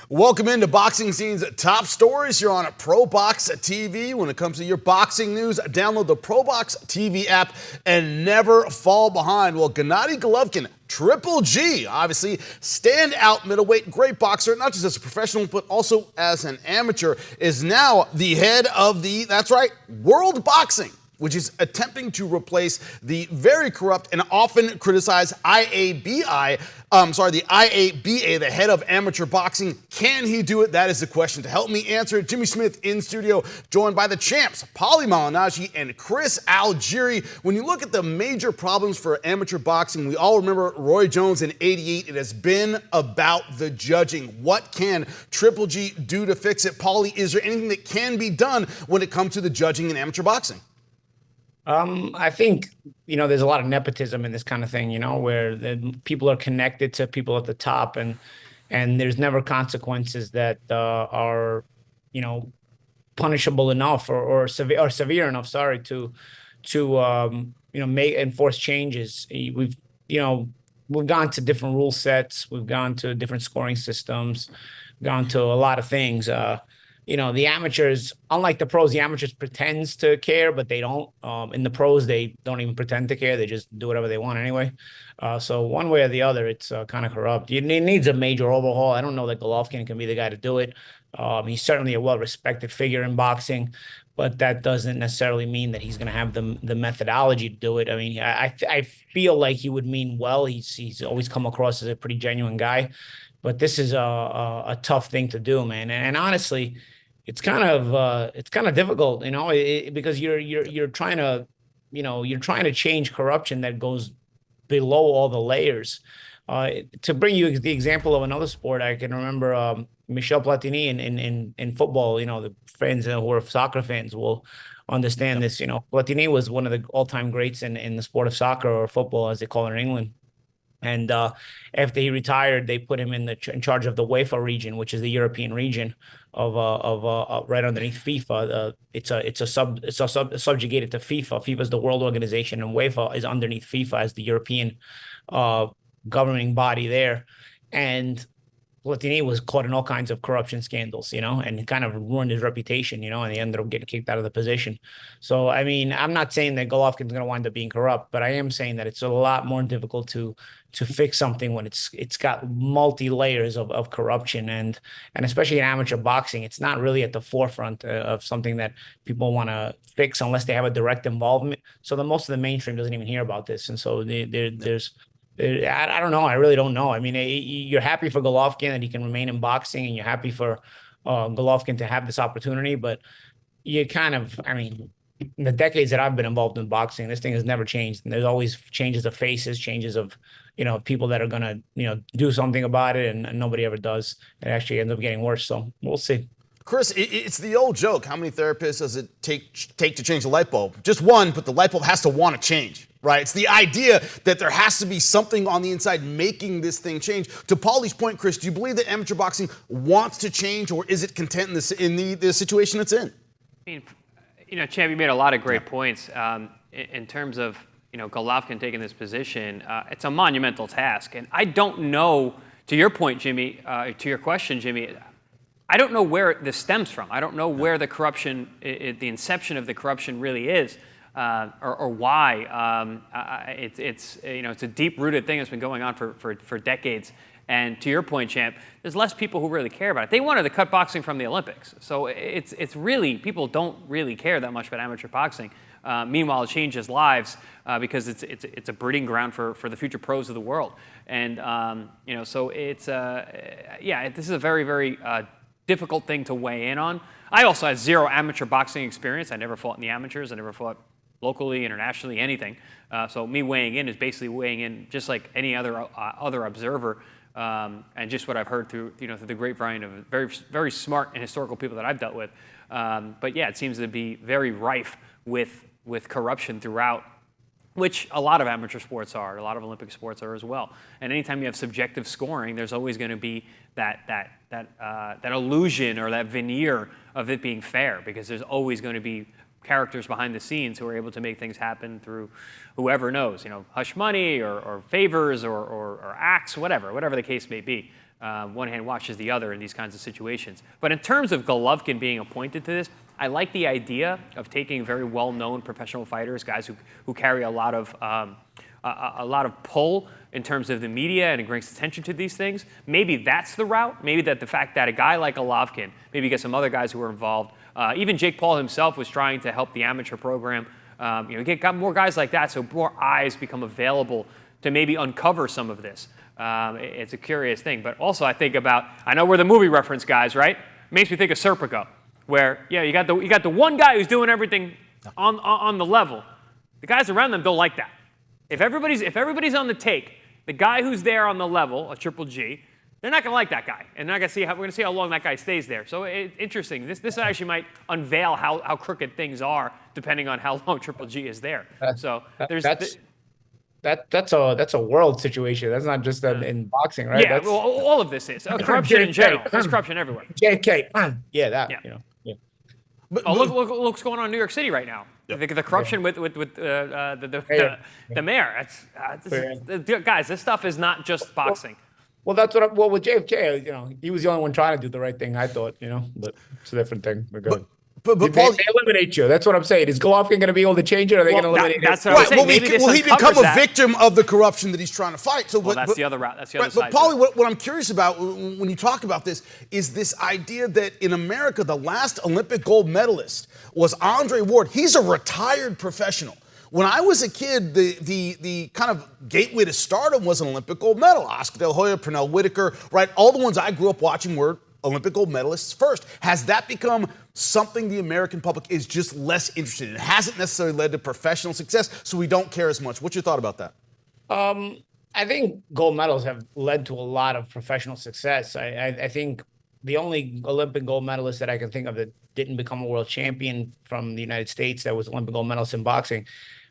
Welcome into Boxing Scene's top stories. You're on ProBox TV. When it comes to your boxing news, download the ProBox TV app and never fall behind. Well, Gennady Golovkin, Triple G, obviously standout middleweight, great boxer, not just as a professional, but also as an amateur, is now the head of that's right, World Boxing, which is attempting to replace the very corrupt and often criticized the IABA, the head of amateur boxing. Can he do it? That is the question. To help me answer it, Jimmy Smith in studio, joined by the champs, Paulie Malignaggi and Chris Algieri. When you look at the major problems for amateur boxing, we all remember Roy Jones in '88. It has been about the judging. What can Triple G do to fix it? Paulie, is there anything that can be done when it comes to the judging in amateur boxing? I think, there's a lot of nepotism in this kind of thing, where the people are connected to people at the top, and there's never consequences that are, punishable enough or severe enough, sorry, to enforce changes. We've gone to different rule sets, we've gone to different scoring systems, gone to a lot of things. The amateurs, unlike the pros, the amateurs pretends to care, but they don't. In the pros, they don't even pretend to care. They just do whatever they want anyway. So one way or the other, it's kind of corrupt. It needs a major overhaul. I don't know that Golovkin can be the guy to do it. He's certainly a well-respected figure in boxing, but that doesn't necessarily mean that he's going to have the methodology to do it. I mean, I feel like he would mean well. He's always come across as a pretty genuine guy, but this is a tough thing to do, man. And honestly, it's kind of difficult, because you're trying to change corruption that goes below all the layers. To bring you the example of another sport, I can remember Michel Platini in football. The fans who are soccer fans will understand this. Platini was one of the all-time greats in the sport of soccer, or football as they call it in England. And after he retired, they put him in charge of the UEFA region, which is the European region of right underneath FIFA. It's subjugated to FIFA. FIFA is the world organization, and UEFA is underneath FIFA as the European governing body there. And Platini was caught in all kinds of corruption scandals, and it kind of ruined his reputation, and he ended up getting kicked out of the position. So, I mean, I'm not saying that Golovkin's going to wind up being corrupt, but I am saying that it's a lot more difficult to fix something when it's got multi-layers of corruption, and especially in amateur boxing, it's not really at the forefront of something that people want to fix unless they have a direct involvement. So most of the mainstream doesn't even hear about this, and so there's. I don't know. I really don't know. I mean, you're happy for Golovkin that he can remain in boxing, and you're happy for Golovkin to have this opportunity, but you kind of, I mean, in the decades that I've been involved in boxing, this thing has never changed. And there's always changes of faces, changes of, people that are going to, do something about it, and nobody ever does. It actually ends up getting worse. So we'll see. Chris, it's the old joke. How many therapists does it take to change a light bulb? Just one, but the light bulb has to want to change, right? It's the idea that there has to be something on the inside making this thing change. To Paulie's point, Chris, do you believe that amateur boxing wants to change, or is it content in the situation it's in? I mean, Champ, you made a lot of great points in terms of, Golovkin taking this position. It's a monumental task. And I don't know, to your point, Jimmy, to your question, Jimmy, I don't know where this stems from. I don't know where the corruption, the inception of the corruption really is, or why. It's a deep-rooted thing that's been going on for decades. And to your point, Champ, there's less people who really care about it. They wanted to cut boxing from the Olympics, so it's really, people don't really care that much about amateur boxing. Meanwhile, it changes lives because it's a breeding ground for the future pros of the world. And so it's this is a very, very difficult thing to weigh in on. I also had zero amateur boxing experience. I never fought in the amateurs. I never fought locally, internationally, anything. So me weighing in is basically weighing in just like any other observer, and just what I've heard through the grapevine of very, very smart and historical people that I've dealt with. But yeah, it seems to be very rife with corruption throughout, which a lot of amateur sports are, a lot of Olympic sports are as well. And anytime you have subjective scoring, there's always going to be that illusion or that veneer of it being fair, because there's always going to be characters behind the scenes who are able to make things happen through whoever knows, hush money or favors or acts, whatever the case may be. one hand washes the other in these kinds of situations. But in terms of Golovkin being appointed to this, I like the idea of taking very well-known professional fighters, guys who carry a lot of pull in terms of the media and it brings attention to these things. Maybe that's the route. Maybe that the fact that a guy like Golovkin, maybe get some other guys who were involved. Even Jake Paul himself was trying to help the amateur program. Got more guys like that, so more eyes become available to maybe uncover some of this. It's a curious thing. But also I think about, I know we're the movie reference guys, right? It makes me think of Serpico, where you got the one guy who's doing everything on the level. The guys around them don't like that. If everybody's on the take, the guy who's there on the level, a Triple G, they're not going to like that guy, and we're going to see how long that guy stays there. So interesting. This actually might unveil how crooked things are depending on how long Triple G is there. That's a world situation. That's not just in boxing, right? Yeah, well, all of this is corruption in general. There's corruption everywhere. JK, But look what's going on in New York City right now. Yep. The corruption with the mayor. Guys, this stuff is not just boxing. Well, that's what with JFK, he was the only one trying to do the right thing, I thought, but it's a different thing. But Paul, they eliminate you. That's what I'm saying. Is Golovkin going to be able to change it, or are they going to eliminate you? That's what I'm saying. Will he become a victim of the corruption that he's trying to fight? So that's the other route. That's the other side. But Paulie, what I'm curious about when you talk about this is this idea that in America, the last Olympic gold medalist was Andre Ward. He's a retired professional. When I was a kid, the kind of gateway to stardom was an Olympic gold medal. Oscar De La Hoya, Pernell Whitaker, right? All the ones I grew up watching were Olympic gold medalists first. Has that become something the American public is just less interested in? It hasn't necessarily led to professional success, so we don't care as much. What's your thought about that? I think gold medals have led to a lot of professional success. I think the only Olympic gold medalist that I can think of that didn't become a world champion from the United States that was Olympic gold medalist in boxing,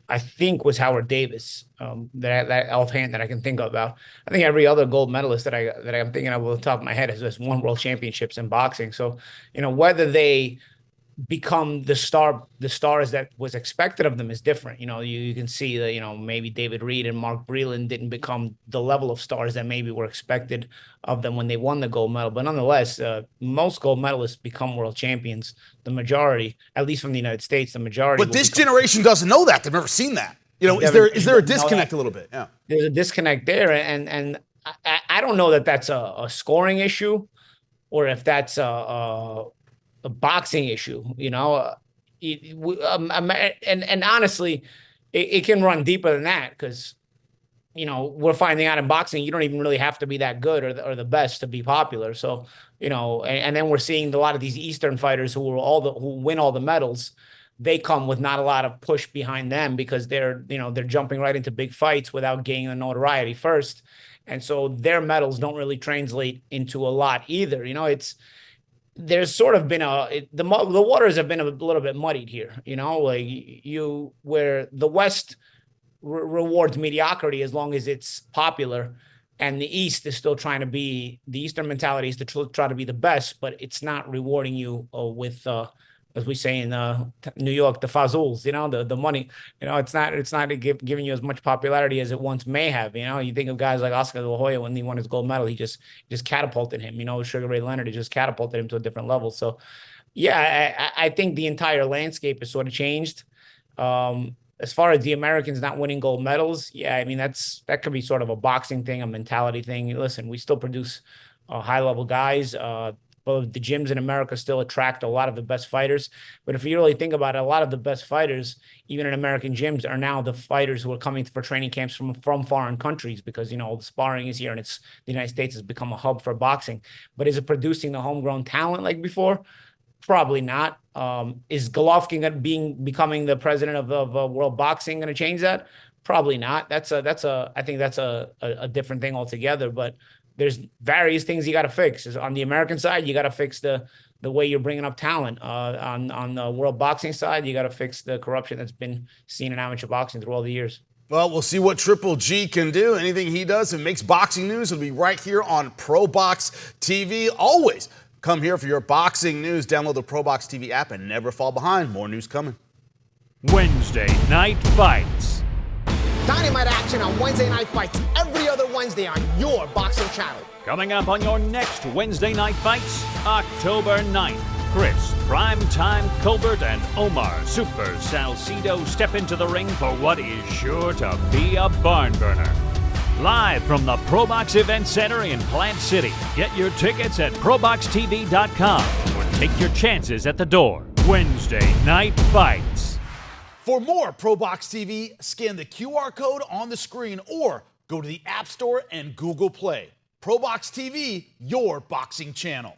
I think was Howard Davis, that offhand that I can think about. I think every other gold medalist that I'm thinking of off the top of my head has won world championships in boxing. So, whether they become the stars that was expected of them is different. You can see that, maybe David Reed and Mark Breland didn't become the level of stars that maybe were expected of them when they won the gold medal. But nonetheless, most gold medalists become world champions. The majority, at least from the United States, the majority. But this generation doesn't know that. They've never seen that. Is there a disconnect a little bit? Yeah. There's a disconnect there. And I don't know that that's a scoring issue or if that's a boxing issue, and honestly, it can run deeper than that because, we're finding out in boxing, you don't even really have to be that good or the best to be popular. So, and then we're seeing a lot of these Eastern fighters who win all the medals. They come with not a lot of push behind them because they're jumping right into big fights without gaining the notoriety first. And so their medals don't really translate into a lot either. There's sort of been the waters have been a little bit muddied here, where the West rewards mediocrity as long as it's popular, and the East is still trying to be, the Eastern mentality is to try to be the best, but it's not rewarding you with, as we say in New York, the fazuls, the money, it's not giving you as much popularity as it once may have. You think of guys like Oscar De La Hoya when he won his gold medal, he just catapulted him. Sugar Ray Leonard, he just catapulted him to a different level. So, yeah, I think the entire landscape has sort of changed. As far as the Americans not winning gold medals, yeah, I mean that could be sort of a boxing thing, a mentality thing. Listen, we still produce high level guys. But the gyms in America still attract a lot of the best fighters. But if you really think about it, a lot of the best fighters, even in American gyms, are now the fighters who are coming for training camps from foreign countries because, the sparring is here and the United States has become a hub for boxing. But is it producing the homegrown talent like before? Probably not. Is Golovkin becoming the president of world boxing going to change that? Probably not. I think that's a different thing altogether. But there's various things you got to fix. On the American side, you got to fix the way you're bringing up talent. On the world boxing side, you got to fix the corruption that's been seen in amateur boxing through all the years. Well, we'll see what Triple G can do. Anything he does that makes boxing news will be right here on ProBox TV. Always come here for your boxing news. Download the ProBox TV app and never fall behind. More news coming. Wednesday Night Fights. Dynamite action on Wednesday Night Fights every other Wednesday. Wednesday on your boxing channel. Coming up on your next Wednesday night fights, October 9th. Chris, Primetime Colbert, and Omar Super Salcido step into the ring for what is sure to be a barn burner. Live from the ProBox Event Center in Plant City. Get your tickets at ProBoxTV.com or take your chances at the door. Wednesday night fights. For more ProBox TV, scan the QR code on the screen or go to the App Store and Google Play. ProBox TV, your boxing channel.